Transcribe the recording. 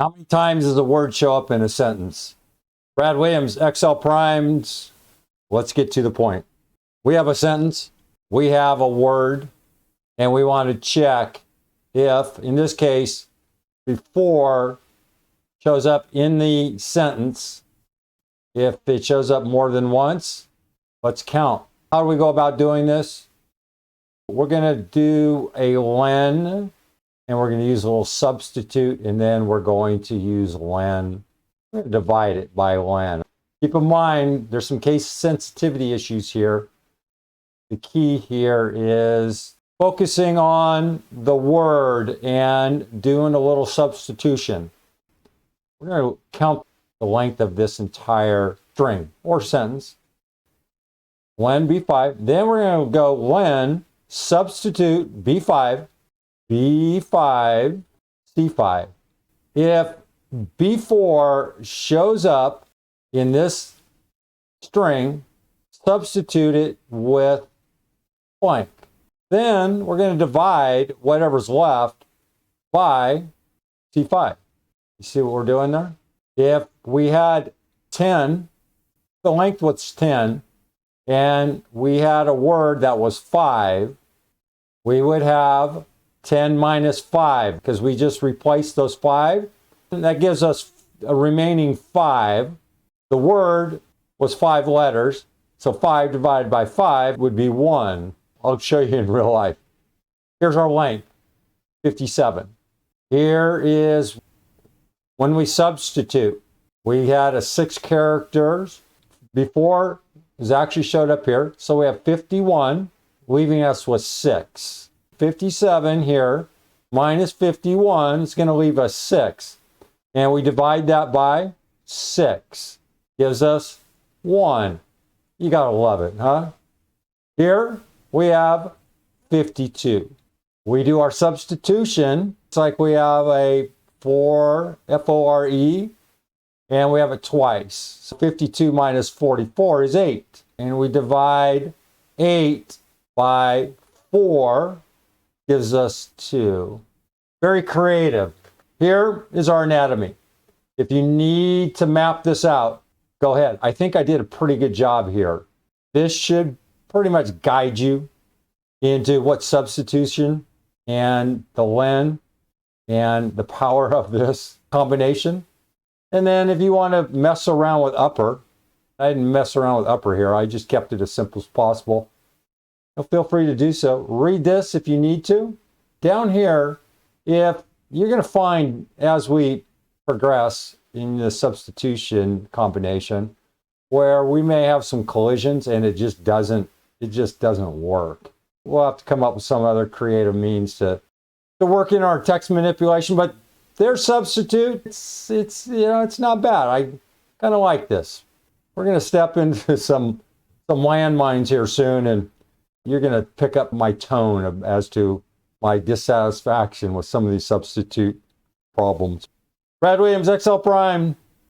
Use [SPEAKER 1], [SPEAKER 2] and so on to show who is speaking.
[SPEAKER 1] How many times does a word show up in a sentence? Brad Williams, XL primes. Let's get to the point. We have a sentence, we have a word, and we want to check if, in this case, before shows up in the sentence. If it shows up more than once, let's count. How do we go about doing this? We're going to do a len, and we're going to use a little substitute, and then we're going to use len. We're going to divide it by len. Keep in mind, there's some case sensitivity issues here. The key here is focusing on the word and doing a little substitution. We're going to count the length of this entire string or sentence. Len B5. Then we're going to go len, substitute B5, B5, C5. If B4 shows up in this string, substitute it with blank. Then we're going to divide whatever's left by C5. You see what we're doing there? If we had 10, the length was 10, and we had a word that was 5, we would have 10 minus 5, because we just replaced those 5. And that gives us a remaining 5. The word was 5 letters, so 5 divided by 5 would be 1. I'll show you in real life. Here's our length, 57. Here is when we substitute. We had a 6 characters before it actually showed up here. So we have 51, leaving us with 6. 57 here minus 51 is going to leave us 6. And we divide that by 6. Gives us 1. You got to love it, huh? Here we have 52. We do our substitution. It's like we have a 4, F-O-R-E, and we have it twice. So 52 minus 44 is 8. And we divide 8 by 4, gives us 2. Very creative. Here is our anatomy. If you need to map this out, go ahead. I think I did a pretty good job here. This should pretty much guide you into what substitution and the len and the power of this combination. And then if you want to mess around with upper, I didn't mess around with upper here. I just kept it as simple as possible. So feel free to do so. Read this if you need to. Down here, if you're going to find as we progress in the substitution combination where we may have some collisions and it just doesn't work. We'll have to come up with some other creative means to work in our text manipulation, but their substitute, it's not bad. I kind of like this. We're going to step into some landmines here soon, and you're going to pick up my tone as to my dissatisfaction with some of these substitute problems. Brad Williams, XL Prime.